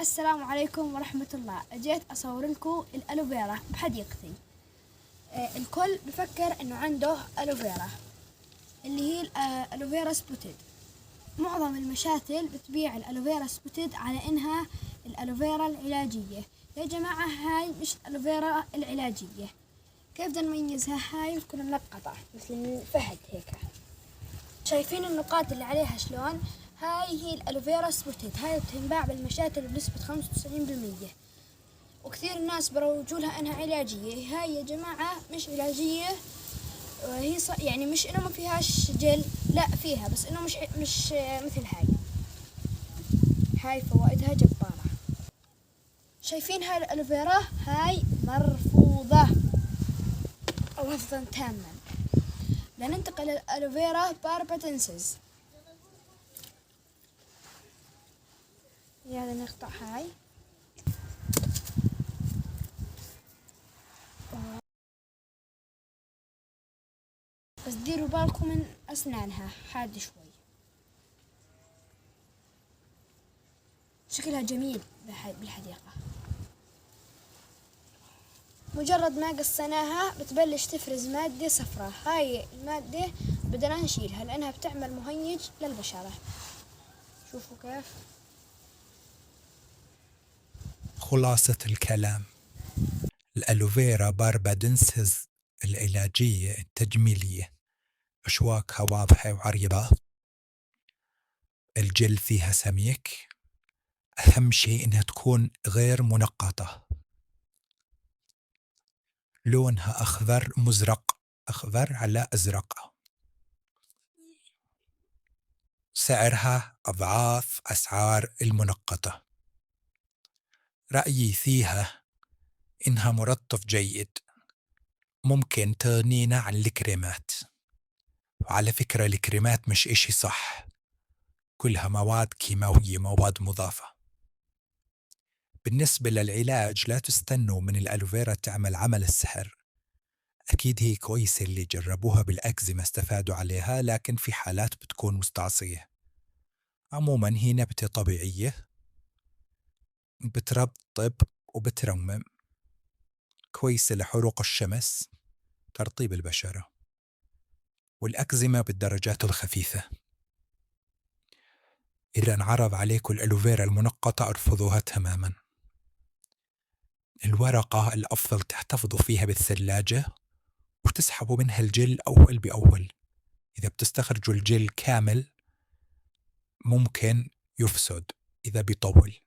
السلام عليكم ورحمة الله. جيت أصور لكم الألوفيرا بحديقتي. الكل بفكر إنه عنده ألوفيرا اللي هي الألوفيرا سبوتد. معظم المشاتل بتبيع الألوفيرا سبوتد على إنها الألوفيرا العلاجية. يا جماعة هاي مش الألوفيرا العلاجية. كيف بدنا نميزها؟ هاي بتكون منقطة مثل الفهد هيك. شايفين النقاط اللي عليها شلون؟ هاي هي الألوفيرا سبوتد. هاي بتنباع بالمشاتل بنسبة 95%، وكثير الناس بروجولها انها علاجية. هاي يا جماعة مش علاجية، هي يعني مش انه ما فيهاش جل، لا فيها، بس انه مش مثل هاي فوائدها جبارة. شايفين هاي الألوفيرا؟ هاي مرفوضة رفضا تاما. لننتقل للألوفيرا بارباتنسز. يلا نقطع هاي. بس ديروا بالكم من أسنانها، حاد شوي. شكلها جميل بالحديقة. مجرد ما قصيناها بتبلش تفرز مادة صفراء. هاي المادة بدنا نشيلها لأنها بتعمل مهيج للبشرة. شوفوا كيف. خلاصة الكلام، الألوفيرا باربادنسز العلاجية التجميلية أشواكها واضحة وعريضة، الجل فيها سميك، أهم شيء إنها تكون غير منقطة، لونها أخضر مزرق، أخضر على أزرق، سعرها أضعاف أسعار المنقطة. رأيي فيها إنها مرطب جيد، ممكن تغنينا عن الكريمات. وعلى فكرة الكريمات مش إشي صح، كلها مواد كيماوية، مواد مضافة. بالنسبة للعلاج لا تستنوا من الألوفيرا تعمل عمل السحر. أكيد هي كويسة، اللي جربوها بالأكزيما استفادوا عليها، لكن في حالات بتكون مستعصية. عموما هي نبتة طبيعية بترطب وبترمم، كويسة لحروق الشمس، ترطيب البشرة، والأكزيما بالدرجات الخفيفة. إذا انعرض عليكم الألوفيرا المنقطة ارفضوها تماما. الورقة الأفضل تحتفظوا فيها بالثلاجة وتسحبوا منها الجل أول بأول. إذا بتستخرجوا الجل كامل ممكن يفسد إذا بيطول.